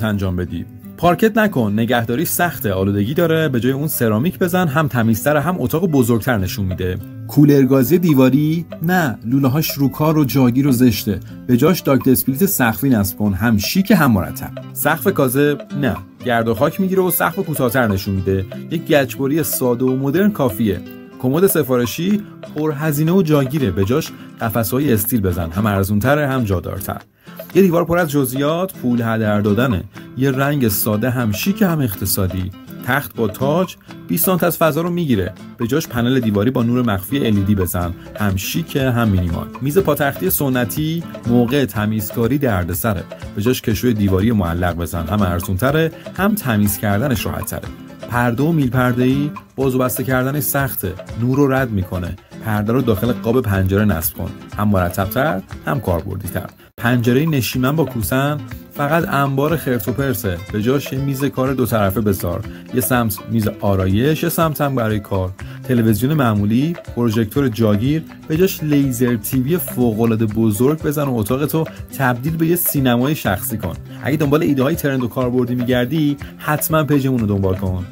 انجام بدی. پارکت نکن، نگهداری سخته، آلودگی داره، به جای اون سرامیک بزن، هم تمیزتر هم اتاق بزرگتر نشون میده. کولرگازی دیواری نه، لوله‌هاش روکار و جاگیر و زشته، به جاش داکت اسپلیت سقفی نصب کن، هم شیک هم مرتب. سقف کاذب نه، گرد و خاک میگیره و سقف کوتاه‌تر نشون میده. یک گچبری ساده و مدرن کافیه. کمد سفارشی پرهزینه و جاگیره، به جاش قفس‌های استیل بزن، هم ارزون‌تره هم جادارتر. یه دیوار پر از جزئیات پول هدر دادنه. یه رنگ ساده هم شیک هم اقتصادی. تخت با تاج 20 سانت از فضا رو میگیره، به جاش پنل دیواری با نور مخفی LED بزن، هم شیک هم مینیمال. میز پاتختی سنتی موقع تمیزکاری دردسره، به جاش کشوی دیواری معلق بزن، هم ارزون‌تره هم تمیز کردنش راحت‌تره. پرده و میل پرده‌ای باز و بسته کردنش سخته، نور رو رد میکنه. پرده رو داخل قاب پنجره نصب کن، هم مرتب‌تر هم کاربردی‌تر. پنجره نشیمن با کوسن فقط انبار خرت و پرسه، به جاش یه میز کار دو طرفه بذار، یه سمت میز آرایش، یه سمت هم برای کار. تلویزیون معمولی، پروژکتور جاگیر، به جاش لیزر تیوی فوق‌العاده بزرگ بزن و اتاقتو تبدیل به یه سینمای شخصی کن. اگه دنبال ایده های ترند و کاربردی میگردی، حتما پیجمون رو دنبال کن.